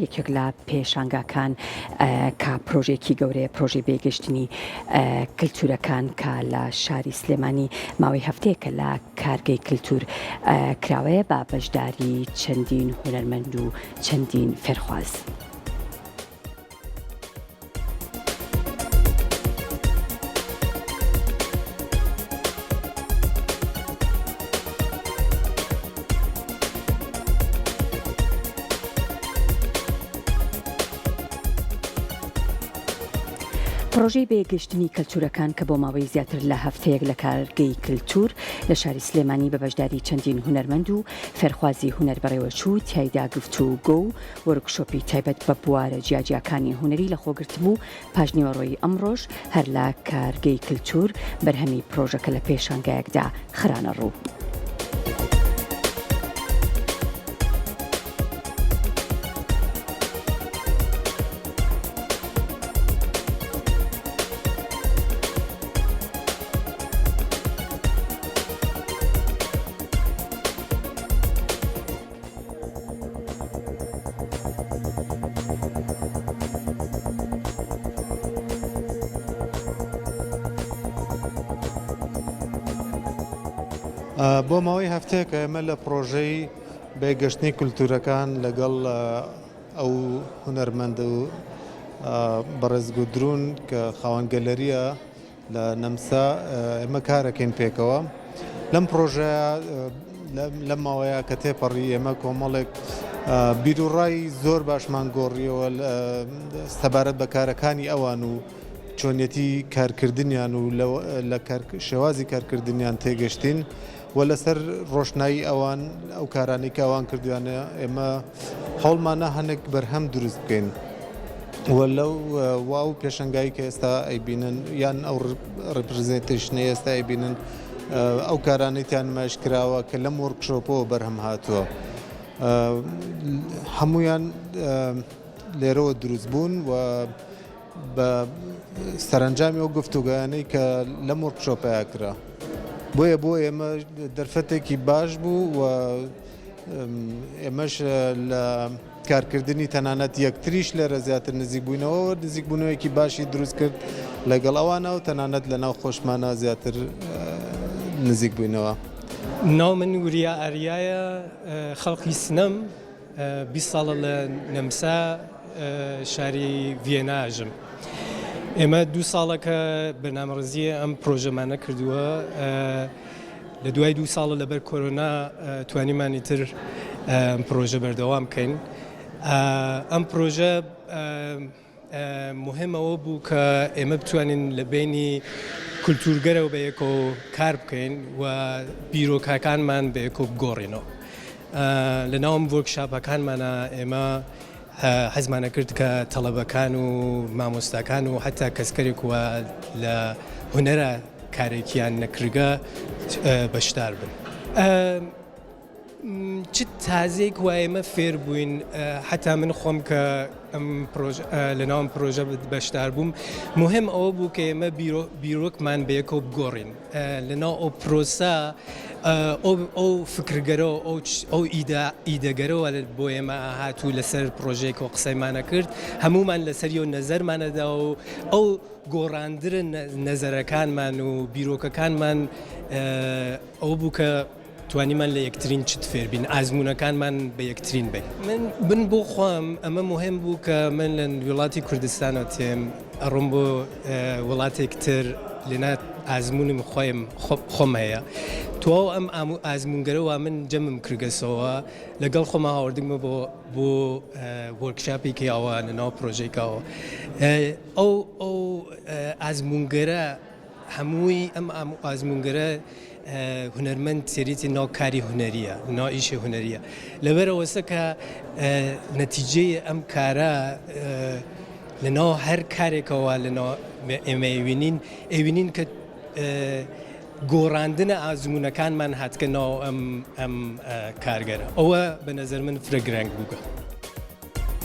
یەکێک لە پێشانگاکان کە پرۆژێکی گەورەیە پرۆژەی بێگەشتنی کللتورەکان کە لە شاری سلێمانی ماوەی هەفتەیەکە لە کارگەی کللتور کراوەیە بە بەشداری چەندین هونەرمەند و چەندین فێرخواز. پرۆژەی بێگەشتنی کللتورەکان کە بۆ ماوەی زیاتر لە هەفتەیەک لە کارگەی کللتور لە شاری سلێمانی بە بەشداری چەندین هونەرمەند و فێرخوازی هونەر بەڕێوەچوو تیایدا گفتوگۆ و وەرکشۆپی تایبەت بە بوارە جیاجیاکانی هونەری لەخۆگرت بوو. پاژنیوەڕۆی ئەمڕۆژ هەر لە کارگەی کللتور بەرهەمی پرۆژەکە لە پێشانگایەکدا خرانە ڕوو. بۆ ماوەی هەفتەیەک ئێمە لە پرۆژەی بێگەشتنی کولتورەکان لەگەڵ ئەو هونەرمەند و بەڕێزگودرون کە خاوەن گەلەریە لە نەمسا ئێمە کارەکەین پێکەوە. لەم پرۆژەیە لەم ماوەیە کە تێپەڕی ئێمە کۆمەڵێک بیرروڕای زۆر باشمان گۆڕیەوە سەبارەت بە کارەکانی ئەوان و چۆنیەتی کارکردنیان و لە شێوازی کارکردنیان تێگەشتین و لەسەر ڕۆشنایی ئەوان ئەو کارانی کە ئەوان کردوانە ئێمە هەوڵمانە هەنێک بەرهەم دروست بکەین و لەو واو پێشەنگایی کە ئێستا ئەیبینن یان ئەو ڕپرزنتیشنەی ئێستا ئەیبینن ئەو کارانەیان نمایش کراوە کە لەم وەرکشۆپەوە بەرهەم هاتووە هەمویان لێرەوە دروست بوون و بە سەرنجامی ئەو گفتوگویانەی کە لەم وەرکشۆپەیە کرا. بۆیە بۆ ئێمە دەرفەتێکی باش بوو و ئێمەش لە کارکردنی تەنانەت یەکتریش لێرە زیاتر نزیک بووینەوە نزیک بوونەوەیەکی باشی دروست کرد لەگەڵ ئەوانە و تەنانەت لە ناو خۆشمانە زیاتر نزیک بووینەوە. ناو من وریا ئەریایە خەڵکی سنەم 20 ساڵە لە نەمسا شاری ڤێناژم. ئێمە 2 ساڵەکە بەرنامەڕێزی ئەم پرۆژەمانە کردووە لە دوای 2 ساڵە لەبەر کۆرۆنا توانیمانی تر ئەم پرۆژە بەردەوام بکەین. ئەم پرۆژە مهمەوە بوو کە ئێمە بتوانین لە بینی کولتورگەرەوە بە یەکەوە کار بکەین و بیرۆکاکانمان بە یەکەوە بگۆڕینەوە. لە ناوم وەرکشاپەکانمانە ئێمە حەزمانە کرد کە تەڵەبەکان و مامۆستاکان و حتا کەسکەرێک وە لە هونەرە کارێکیان نەکرگە بەشدار بن. چ تازێک وە ئێمە فێر بووین حتا من خۆم کە لە ناوم پرۆژە بەشدار بووم مهم ئەوە بوو کە ئێمە بیرۆکمان بە یەکەوە بگۆڕین لە ناو ئەو پرۆسا ئەو فکرگەرەوە ئەو ئیدەگەرەوە بۆ ئێمە هاتوو لەسەر پرۆژێک و قسەیمانە کرد هەمومان لەسەری و نەزەرمانەدا و ئەو گۆڕاندرە نەزەرەکانمان و بیرۆکەکانمان ئەو بوو کە توانیمان لە یەکترین چت فێربین ئازمونەکانمان بە یەکترین بین. من بۆ خۆم ئەمە مهم بوو کە من لە وڵاتی کوردستانە تێم ئەڕۆم بۆ وڵاتێک تر لێنە ئازمونم خۆم هەیە تۆ ئەم ئازمونگەرەوە من جەمم کردگەسەوە لەگەڵ خۆمە هاوردمە بۆ وەرکشاپی کە ئەوە لە ناو پرۆژێکەوە ئەو ئازمونگەرە هەمووی ئەم ئازمونگەرە هونەرمەند سێریتی ناو کاری هونەریە ناو ئیشی هونەریە لەبەرەوەسە کە نەتیجەی ئەم کارە لە ناو هەر کارێکەوە لە ئێمە ئێوینین کە گۆڕاندنە ئازمونەکانمان هاتکە ناو ئەم کارگەرە ئەوە بە نەزەر من فرە گرنگ بووگە.